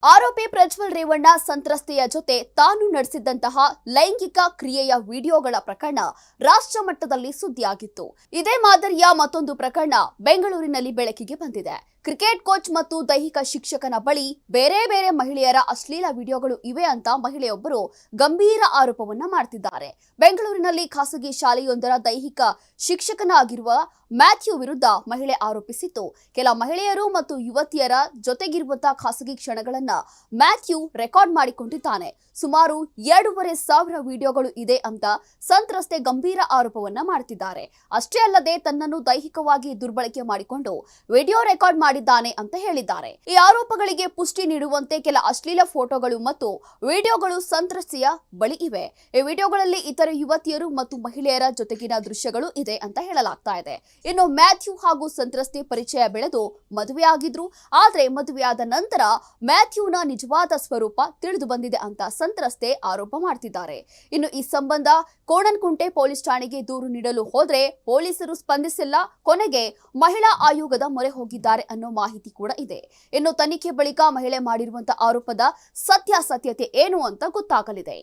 ಆರೋಪಿ ಪ್ರಜ್ವಲ್ ರೇವಣ್ಣ ಸಂತ್ರಸ್ತೆಯ ಜೊತೆ ತಾನು ನಡೆಸಿದಂತಹ ಲೈಂಗಿಕ ಕ್ರಿಯೆಯ ವಿಡಿಯೋಗಳ ಪ್ರಕರಣ ರಾಷ್ಟ್ರ ಮಟ್ಟದಲ್ಲಿ ಸುದ್ದಿಯಾಗಿತ್ತು. ಇದೇ ಮಾದರಿಯ ಮತ್ತೊಂದು ಪ್ರಕರಣ ಬೆಂಗಳೂರಿನಲ್ಲಿ ಬೆಳಕಿಗೆ ಬಂದಿದೆ. ಕ್ರಿಕೆಟ್ ಕೋಚ್ ಮತ್ತು ದೈಹಿಕ ಶಿಕ್ಷಕನ ಬಳಿ ಬೇರೆ ಬೇರೆ ಮಹಿಳೆಯರ ಅಶ್ಲೀಲ ವಿಡಿಯೋಗಳು ಇವೆ ಅಂತ ಮಹಿಳೆಯೊಬ್ಬರು ಗಂಭೀರ ಆರೋಪವನ್ನ ಮಾಡ್ತಿದ್ದಾರೆ. ಬೆಂಗಳೂರಿನಲ್ಲಿ ಖಾಸಗಿ ಶಾಲೆಯೊಂದರ ದೈಹಿಕ ಶಿಕ್ಷಕನಾಗಿರುವ ಮ್ಯಾಥ್ಯೂ ವಿರುದ್ಧ ಮಹಿಳೆ ಆರೋಪಿಸಿತ್ತು. ಕೆಲ ಮಹಿಳೆಯರು ಮತ್ತು ಯುವತಿಯರ ಜೊತೆಗಿರುವಂತಹ ಖಾಸಗಿ ಕ್ಷಣಗಳನ್ನ ಮ್ಯಾಥ್ಯೂ ರೆಕಾರ್ಡ್ ಮಾಡಿಕೊಂಡಿದ್ದಾನೆ. ಸುಮಾರು 2,500 ವಿಡಿಯೋಗಳು ಇದೆ ಅಂತ ಸಂತ್ರಸ್ತೆ ಗಂಭೀರ ಆರೋಪವನ್ನ ಮಾಡ್ತಿದ್ದಾರೆ. ಅಷ್ಟೇ ಅಲ್ಲದೆ ತನ್ನನ್ನು ದೈಹಿಕವಾಗಿ ದುರ್ಬಳಕೆ ಮಾಡಿಕೊಂಡು ವಿಡಿಯೋ ರೆಕಾರ್ಡ್ ಮಾಡಿದ್ದಾನೆ ಅಂತ ಹೇಳಿದ್ದಾರೆ. ಈ ಆರೋಪಗಳಿಗೆ ಪುಷ್ಟಿ ನೀಡುವಂತೆ ಕೆಲ ಅಶ್ಲೀಲ ಫೋಟೋಗಳು ಮತ್ತು ವಿಡಿಯೋಗಳು ಸಂತ್ರಸ್ತೆಯ ಬಳಿ ಇವೆ. ಈ ವಿಡಿಯೋಗಳಲ್ಲಿ ಇತರ ಯುವತಿಯರು ಮತ್ತು ಮಹಿಳೆಯರ ಜೊತೆಗಿನ ದೃಶ್ಯಗಳು ಇದೆ ಅಂತ ಹೇಳಲಾಗ್ತಾ ಇದೆ. ಇನ್ನು ಮ್ಯಾಥ್ಯೂ ಹಾಗೂ ಸಂತ್ರಸ್ತೆ ಪರಿಚಯ ಬೆಳೆದು ಮದುವೆಯಾಗಿದ್ರು. ಆದ್ರೆ ಮದುವೆಯಾದ ನಂತರ ಮ್ಯಾಥ್ಯೂನ ನಿಜವಾದ ಸ್ವರೂಪ ತಿಳಿದು ಬಂದಿದೆ ಅಂತ ಸಂತ್ರಸ್ತೆ ಆರೋಪ ಮಾಡ್ತಿದ್ದಾರೆ. ಇನ್ನು ಈ ಸಂಬಂಧ ಕೋಣನಕುಂಟೆ ಪೊಲೀಸ್ ಠಾಣೆಗೆ ದೂರು ನೀಡಲು ಹೋದ್ರೆ ಪೊಲೀಸರು ಸ್ಪಂದಿಸಿಲ್ಲ. ಕೊನೆಗೆ ಮಹಿಳಾ ಆಯೋಗದ ಮೊರೆ ಹೋಗಿದ್ದಾರೆ ಅನ್ನೋ ಮಾಹಿತಿ ಕೂಡ ಇದೆ. ಇನ್ನು ತನಿಖೆ ಬಳಿಕ ಮಹಿಳೆ ಮಾಡಿರುವಂತಹ ಆರೋಪದ ಸತ್ಯಾಸತ್ಯತೆ ಏನು ಅಂತ ಗೊತ್ತಾಗಲಿದೆ.